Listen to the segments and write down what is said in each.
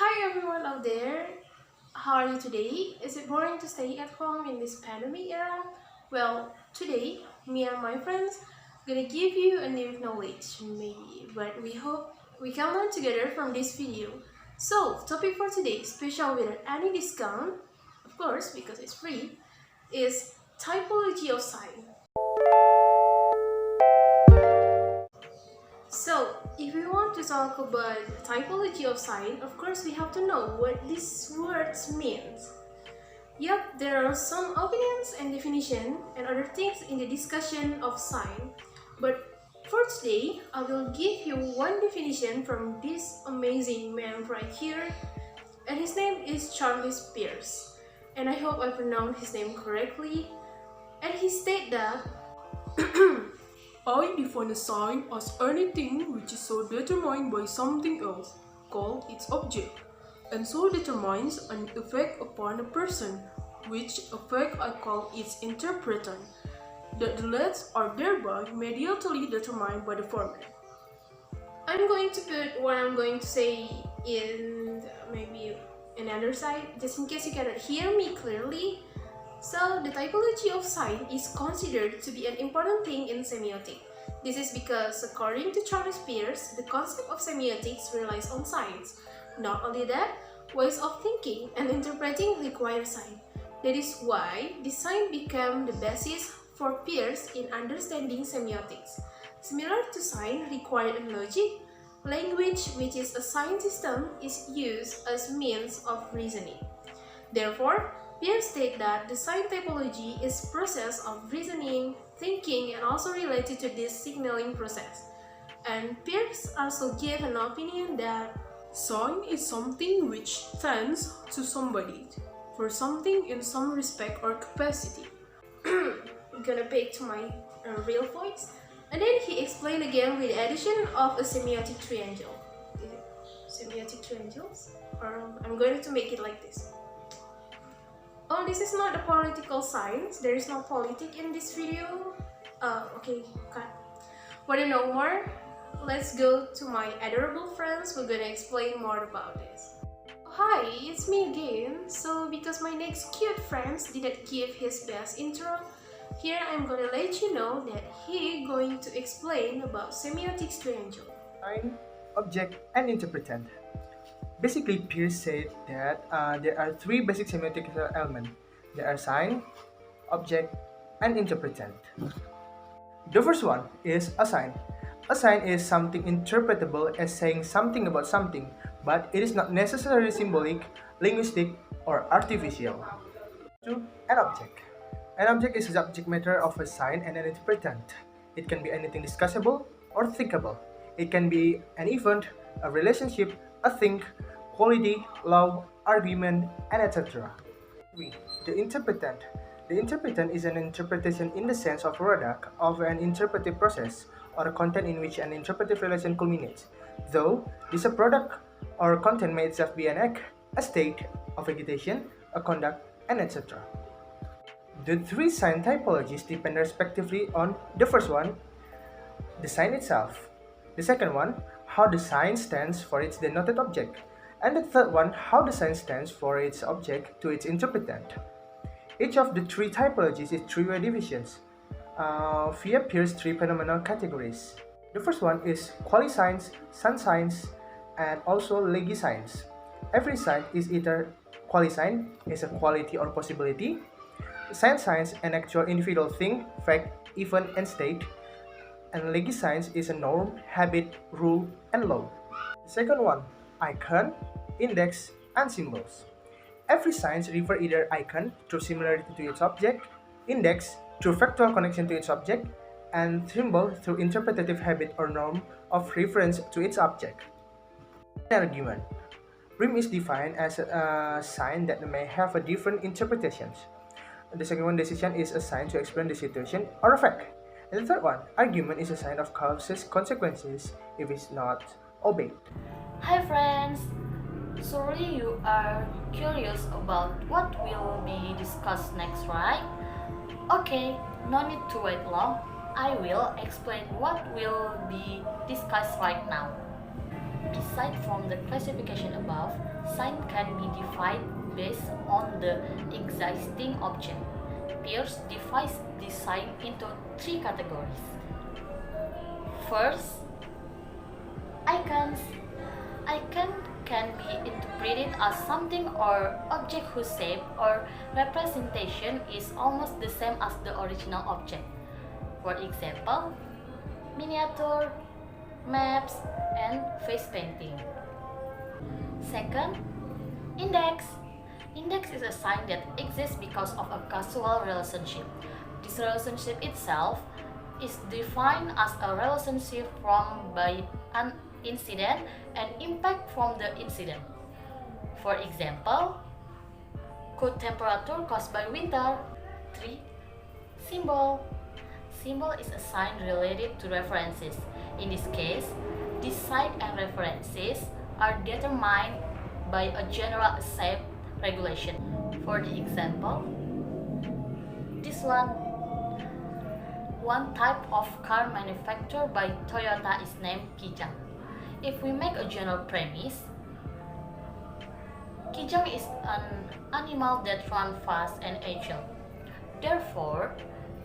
Hi everyone out there, how are you today? Is it boring to stay at home in this pandemic era? Well, today, me and my friends gonna give you a new knowledge, maybe, but we hope we can learn together from this video. So, topic for today, special without any discount, of course, because it's free, is typology of sign. So, if we want to talk about typology of sign, of course we have to know what these words means. Yep, there are some opinions and definition and other things in the discussion of sign. But for today, I will give you one definition from this amazing man right here, and his name is Charles Pierce. And I hope I pronounced his name correctly. And he stated that I define a sign as anything which is so determined by something else, called its object, and so determines an effect upon a person, which effect I call its interpretant, that the legs are thereby mediately determined by the former. I'm going to put what I'm going to say in maybe another side, just in case you cannot hear me clearly. So, the typology of sign is considered to be an important thing in semiotics. This is because, according to Charles Pierce, the concept of semiotics relies on signs. Not only that, ways of thinking and interpreting require sign. That is why the sign became the basis for Pierce in understanding semiotics. Similar to sign required in logic, language, which is a sign system, is used as means of reasoning. Therefore, Pierce stated that the sign typology is process of reasoning, thinking, and also related to this signaling process. And Pierce also gave an opinion that sign is something which tends to somebody, for something in some respect or capacity. I'm gonna back to my real voice. And then he explained again with the addition of a semiotic triangle. Is it semiotic triangles? Or I'm going to make it like this. Oh, this is not a political science. There is no politic in this video. Okay, cut. Want to know more? Let's go to my adorable friends who are gonna explain more about this. Hi, it's me again. So, because my next cute friends didn't give his best intro, here I'm gonna let you know that he going to explain about semiotics triangle. Sign, object, and interpretant. Basically, Pierce said that there are three basic semiotic elements. There are sign, object, and interpretant. The first one is a sign. A sign is something interpretable as saying something about something, but it is not necessarily symbolic, linguistic, or artificial. 2. An object. An object is the subject matter of a sign and an interpretant. It can be anything discussable or thinkable. It can be an event, a relationship, a thing, quality, law, argument, and etc. 3. The interpretant. The interpretant is an interpretation in the sense of product of an interpretive process or a content in which an interpretive relation culminates, though this a product or content may itself be an act, a state of vegetation, a conduct, and etc. The three sign typologies depend respectively on the first one, the sign itself, the second one, how the sign stands for its denoted object, and the third one, how the sign stands for its object to its interpretant. Each of the three typologies is three-way divisions via Pierce's three phenomenal categories. The first one is quali-signs, sun signs, and also legi-signs. Every sign is either quali-sign, is a quality or possibility, sign signs an actual individual thing, fact, event, and state, and legi-signs is a norm, habit, rule, and law. The second one, icon, index, and symbols. Every sign refers either icon through similarity to its object, index through factual connection to its object, and symbol through interpretative habit or norm of reference to its object. An argument. Rhyme is defined as a sign that may have a different interpretations. The second one, decision, is a sign to explain the situation or a fact. And the third one, argument, is a sign of causes consequences if it's not obeyed. Hi friends! Surely you are curious about what will be discussed next, right? Okay, no need to wait long. I will explain what will be discussed right now. Aside from the classification above, sign can be defined based on the existing object. Peirce divides this sign into three categories. First, icons. Icon can be interpreted as something or object whose shape or representation is almost the same as the original object. For example, miniature, maps, and face painting. Second, index. Index is a sign that exists because of a causal relationship. This relationship itself is defined as a relationship formed by an incident and impact from the incident. For example, cold temperature caused by winter. 3. Symbol. Symbol is a sign related to references. In this case, this sign and references are determined by a general shape regulation. For the example, this one type of car manufactured by Toyota is named Kijang. If we make a general premise, Kijang is an animal that runs fast and agile. Therefore,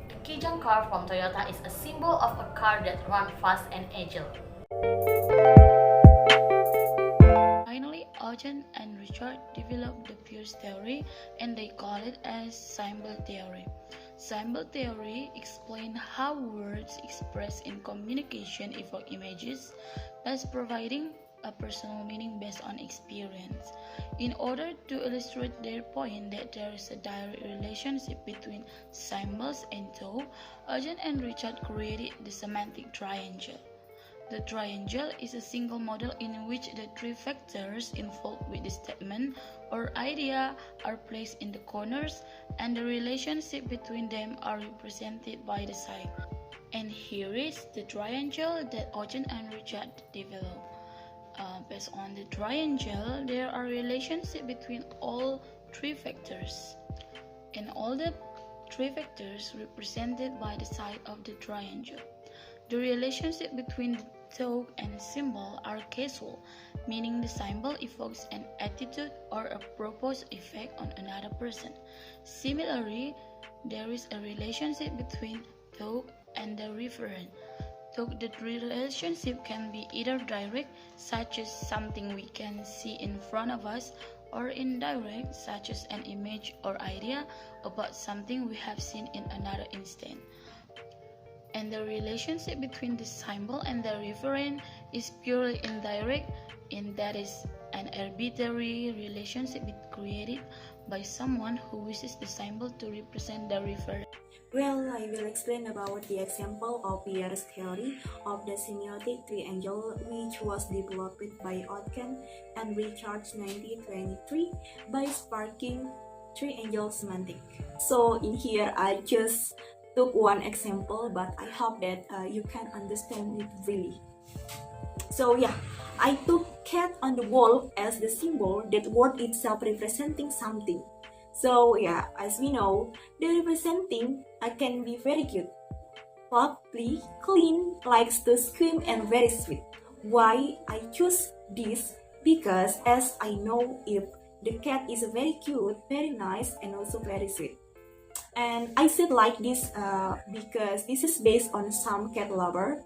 the Kijang car from Toyota is a symbol of a car that runs fast and agile. Finally, Eugen and Richard developed the Peirce theory and they call it as symbol theory. Symbol theory explains how words expressed in communication evoke images, thus providing a personal meaning based on experience. In order to illustrate their point that there is a direct relationship between symbols and thought, Eugen and Richard created the semantic triangle. The triangle is a single model in which the three factors involved with the statement or idea are placed in the corners and the relationship between them are represented by the sign. And here is the triangle that Eugen and Richard developed. Based on the triangle, there are relationships between all three factors, and all the three factors represented by the side of the triangle. The relationship between the thought and symbol are causal, meaning the symbol evokes an attitude or a proposed effect on another person. Similarly, there is a relationship between thought and the referent. Though the relationship can be either direct, such as something we can see in front of us, or indirect, such as an image or idea about something we have seen in another instant. And the relationship between the symbol and the referent is purely indirect, and that is an arbitrary relationship created by someone who wishes the symbol to represent the referent. Well, I will explain about the example of Peirce theory of the semiotic triangle, which was developed by Eugen and Richard 1923 by sparking triangle semantic. So in here, I just took one example, but I hope that you can understand it really. So yeah, I took cat on the wall as the symbol, that word itself representing something. So yeah, as we know, the representing can be very cute, lovely, clean, likes to scream, and very sweet. Why I choose this? Because as I know, if the cat is very cute, very nice, and also very sweet. And I said like this because this is based on some cat lover,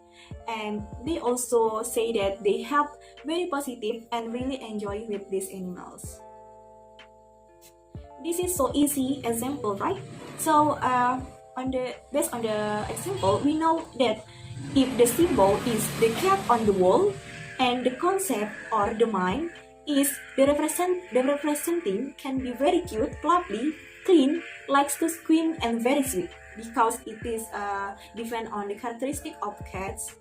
and they also say that they have very positive and really enjoy with these animals. This is so easy example, right? So based on the example, we know that if the symbol is the cat on the wall, and the concept or the mind is the representing can be very cute, lovely, clean, likes to scream, and very sweet, because it is depend on the characteristic of cats,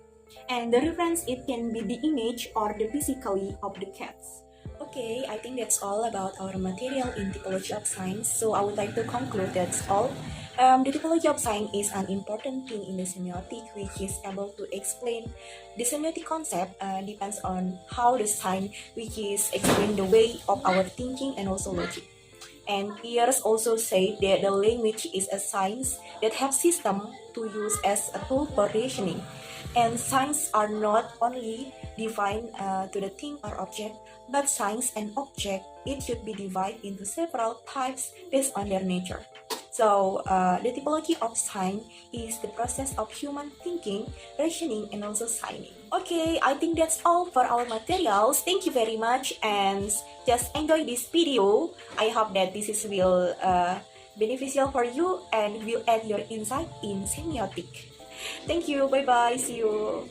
and the reference it can be the image or the physically of the cats. Okay, I think that's all about our material in typology of signs. So I would like to conclude that's all. The typology of sign is an important thing in the semiotic, which is able to explain the semiotic concept. Depends on how the sign, which is explain the way of our thinking and also logic. And Peirce also say that the language is a science that have system to use as a tool for reasoning. And signs are not only defined to the thing or object, but signs and object, it should be divided into several types based on their nature. So the typology of sign is the process of human thinking, reasoning, and also signing. Okay, I think that's all for our materials. Thank you very much, and just enjoy this video. I hope that this is will beneficial for you and will add your insight in semiotic. Thank you. Bye bye. See you.